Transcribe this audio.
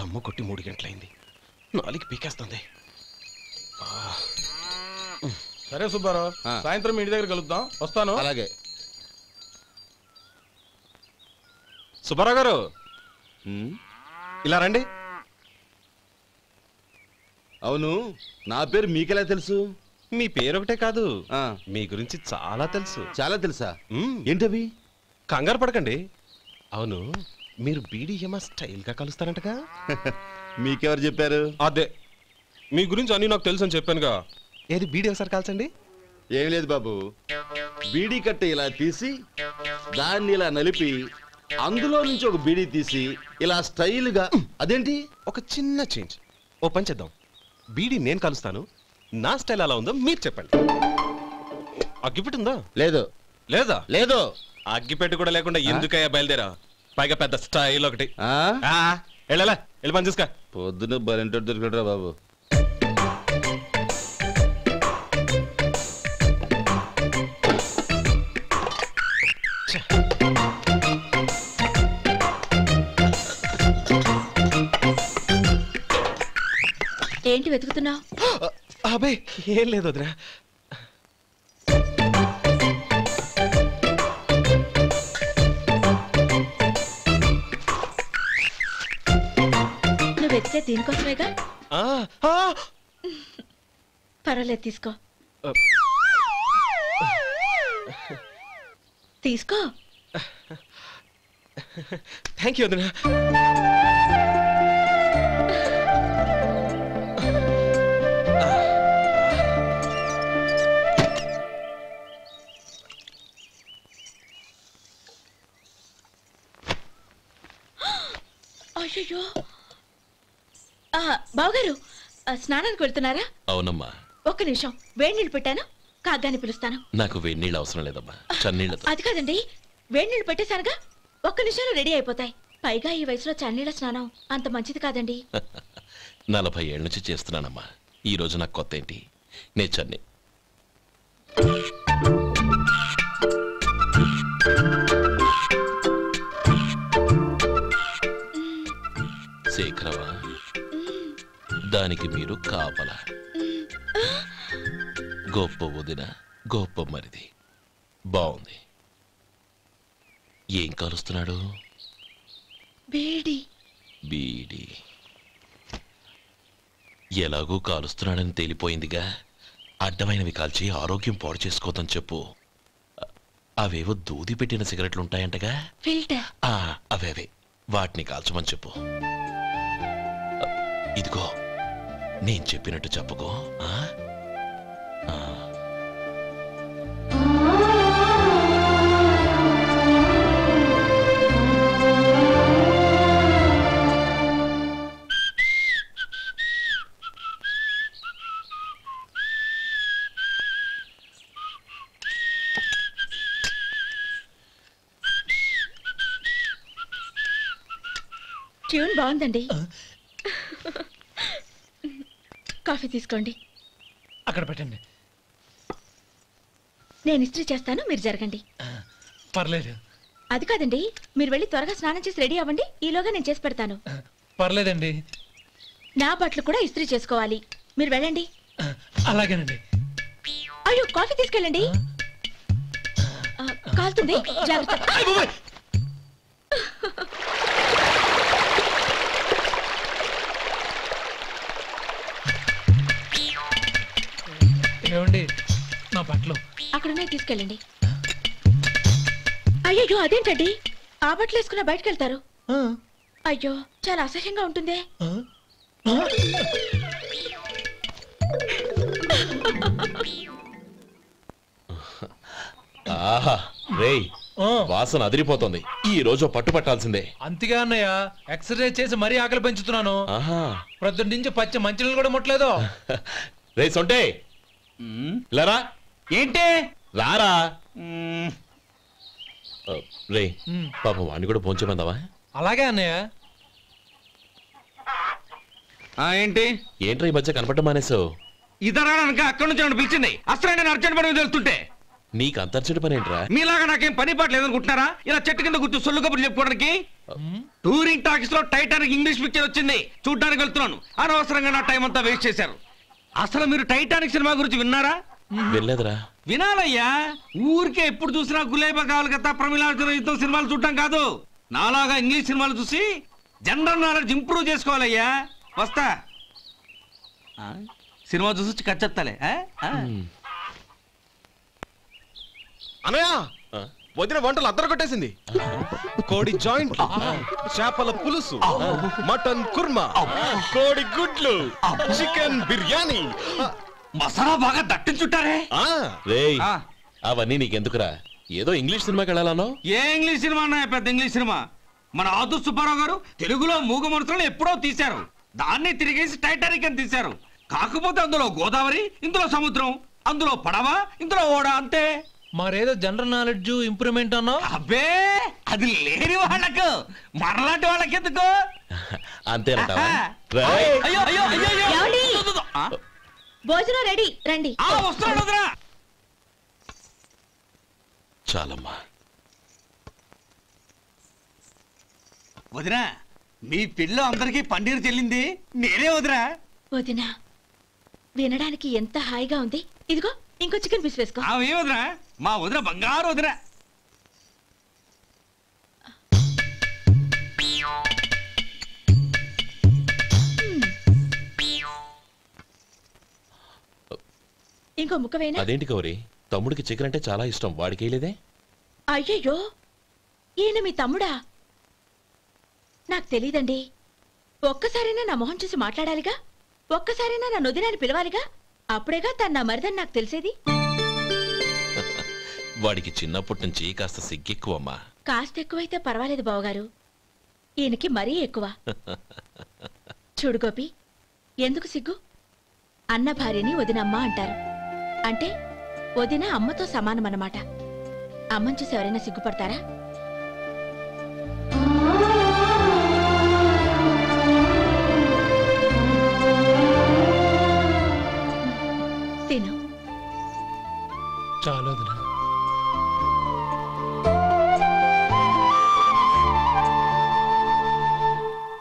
దమ్ము కొట్టి 3 గంటలైంది. 4కి పీకేస్తుంది. సరే సుబ్బారావు, సాయంత్రం ఇంటి దగ్గర కలుద్దాం. వస్తాను. అలాగే. సుబ్బారావు గారు ఇలా రండి. అవును, నా పేరు మీకెలా తెలుసు? మీ పేరు ఒకటే కాదు, మీ గురించి చాలా తెలుసు. చాలా తెలుసా? ఏంటవి? కంగారు పడకండి. అవును, మీరు బీడీఎం స్టైల్ గా కలుస్తారంటగా? మీకెవరు చెప్పారు? అదే మీ గురించి అన్ని నాకు తెలుసు అని చెప్పానుగా. ఏది బీడీ ఒకసారి కాల్చండి. ఏం లేదు బాబు, బీడీ కట్ట ఇలా తీసి దాన్ని ఇలా నలిపి అందులో నుంచి ఒక బీడీ తీసి ఇలా స్టైల్ గా. అదేంటి? ఒక చిన్న చేంజ్. ఓ పని చేద్దాం, బీడీ నేను కలుస్తాను, నా స్టైల్ అలా ఉందో మీరు చెప్పండి. అగ్గిపెట్టి ఉందా? లేదు. లేదా? లేదు. అగ్గిపెట్టి కూడా లేకుండా ఎందుకయ్యా బయలుదేరా? పైగా పెద్ద స్టైల్ ఒకటి. వెళ్ళాలా, వెళ్ళి పని చూసుకో. పొద్దున బరింటో దొరికడరా బాబు. ఏంటి వెతుకుతున్నావు? అబే ఏం లేదు వదినా. నువ్వు వెతికే దీనికోసమేగా. పర్వాలేదు, తీసుకో తీసుకో. థ్యాంక్ యూ వదినా. అయ్యో, బావగారు స్నానానికి వెళ్తున్నారా? అవునమ్మా. ఒక్క నిమిషం, వేడి నీళ్ళు పెట్టాను, కాగ్గాని పిలుస్తాను. నాకు వేడి నీళ్ళు అవసరం లేదమ్మా, చన్నీళ్ళతో. అది కాదండి, వేడి నీళ్ళు పెట్టేశానుగా, ఒక్క నిమిషంలో రెడీ అయిపోతాయి. పైగా ఈ వయసులో చన్నీళ్ళ స్నానం అంత మంచిది కాదండి. 40 ఏళ్ళ నుంచి చేస్తున్నానమ్మా. ఈ రోజు నాకు కొత్త ఏంటి? నే చన్నీ. శేఖరవా, దానికి మీరు కాపల. గొప్ప వదిన, గొప్ప మరిది. బాగుంది. ఏం కలుస్తున్నాడు? బీడి. బీడి ఎలాగూ కాలుస్తున్నాడని తేలిపోయిందిగా. అడ్డమైనవి కాల్చి ఆరోగ్యం పాడు చేసుకోదని చెప్పు. అవేవో దూది పెట్టిన సిగరెట్లుంటాయంటగా, ఫిల్టర్. అవే వాటిని కాల్చమని చెప్పు. ఇదిగో, నేను చెప్పినట్టు చెప్పుకో. ట్యూన్ బాగుందండి. కాఫీ తీసుకోండి. అక్కడ పెట్టండి. నేను ఇస్త్రీ చేస్తాను, మీరు జరగండి. పర్లేదు. అది కాదండి, మీరు వెళ్ళి త్వరగా స్నానం చేసి రెడీ అవ్వండి, ఈలోగా నేను చేసి పెడతాను. పర్లేదండి. నా బట్టలు కూడా ఇస్త్రీ చేసుకోవాలి, మీరు వెళ్ళండి. అలాగేనండి. అయ్యో, కాఫీ తీసుకెళ్ళండి. కాలుతుంది, జాగ్రత్త. ఏమండి, నా బట్టలు అక్కడనే తీసుకెళ్ళండి. అయ్యో, అదేంటండి, ఆ బట్టలు వేసుకున్న బయటకు వెళ్తారు? అయ్యో, చాలా అసహ్యంగా ఉంటుందే. రేయ్, వాసన అదిరిపోతుంది. ఈ రోజు పట్టుపట్టాల్సిందే. అంతగా అన్నయ్య, ఎక్సర్సైజ్ చేసి మరీ ఆకలి పెంచుతున్నాను. ప్రొద్దున నుంచి పచ్చి మంచినీళ్ళు కూడా ముట్టలేదు. రే సొంటే, లరా. ఏంటి? రారా. రే, పాపం వాడిని కూడా పోంచమందావా? అలాగే అన్నయ్య. ఏంటి? ఏంట్రా ఈ మధ్య కనపడడం మానేసావు? ఇదనక అక్కడి నుంచి నన్ను పిలిచింది. అసలు నేను అర్జెంట్ పని వెళ్తుంటే నీకు అంతర్చడి పని ఏంట్రా? మీలాగా నాకేం పని పాట లేదనుకుంటున్నారా? ఇలా చెట్టు కింద కూర్చో సొల్లు కబుర్లు చెప్పుకోవడానికి. టూరింగ్ టాకీస్ లో టైటానిక్ ఇంగ్లీష్ పిక్చర్ వచ్చింది, చూడ్డానికి వెళ్తున్నాను. అనవసరంగా నా టైం అంతా వేస్ట్ చేశారు. అసలు మీరు టైటానిక్ సినిమా గురించి విన్నారా? వెళ్ళలేదురా. వినాలయ్యా. ఊరికే ఎప్పుడు చూసినా గులేబా కావాలి కదా ప్రమిళార్జున యుద్ధం సినిమాలు చూడటం కాదు. నాలాగా ఇంగ్లీష్ సినిమాలు చూసి జనరల్ నాలెడ్జ్ ఇంప్రూవ్ చేసుకోవాలయ్యా. వస్తా. సినిమా చూసి కచ్చెత్తాలే. అనయా వదిన వంటలు అద్దరు కొట్టేసింది. కోడి జాయింట్, చేపల పులుసు, మటన్ కుర్మా, కోడి గుడ్లు, చికెన్ బిర్యానీ, మసాలా బాగా దట్టించుంటారే. రేయ్, అవన్నీ నీకెందుకురా? ఏదో ఇంగ్లీష్ సినిమాకి వెళ్ళాలనో? ఏ ఇంగ్లీష్ సినిమా అన్నాయా? పెద్ద ఇంగ్లీష్ సినిమా. మన ఆదు సుబ్బారావు గారు తెలుగులో మూగమరుతులను ఎప్పుడో తీశారు. దాన్ని తిరిగేసి టైటానిక్ అని తీశారు. కాకపోతే అందులో గోదావరి, ఇందులో సముద్రం, అందులో పడవ, ఇందులో ఓడ, అంతే. మరేదో జనరల్ నాలెడ్జ్ ఇంప్రూవ్మెంట్ అన్నావు. అబ్బే, అది లేని వాళ్ళకు మరలాంటి వాళ్ళకి ఎందుకు? అంతేనంటావా? అయ్యో అయ్యో అయ్యో అయ్యో. ఏమండి? ఆ? భోజనం రెడీ, రండి. వస్తున్నాడు వదరా. చాలమ్మా. వదినా, మీ పిల్ల అందరికీ పన్నీరు చెల్లింది నేనే వదినా. వదినా, వినడానికి ఎంత హాయిగా ఉంది. ఇదిగో ఇంకో చికెన్ పీస్ వేసుకో. ఏ వదినా? మా వదిన బంగారు వదినా. ఇంకో ముక్క వేయనా? అదేంటి గౌరీ, తమ్ముడికి చికెన్ అంటే చాలా ఇష్టం, వాడికి వేయలేదే? అయ్యయ్యో, ఈయన మీ తమ్ముడా? నాకు తెలీదండి. ఒక్కసారైనా నా మొహం చూసి మాట్లాడాలిగా, ఒక్కసారైనా నా నొదినాన్ని పిలవాలిగా, అప్పుడేగా తను నా మరిదని నాకు తెలిసేది. వాడికి చిన్నప్పటి నుంచి కాస్త సిగ్గెక్కువమ్మా. కాస్త ఎక్కువైతే పర్వాలేదు బావగారు, ఈయనకి మరీ ఎక్కువ. చూడు గోపి, ఎందుకు సిగ్గు? అన్న భార్యని వదినమ్మ అంటారు. అంటే వదిన అమ్మతో సమానమన్నమాట. అమ్మని చూసి ఎవరైనా సిగ్గుపడతారా? తిను. చాలు వదినా.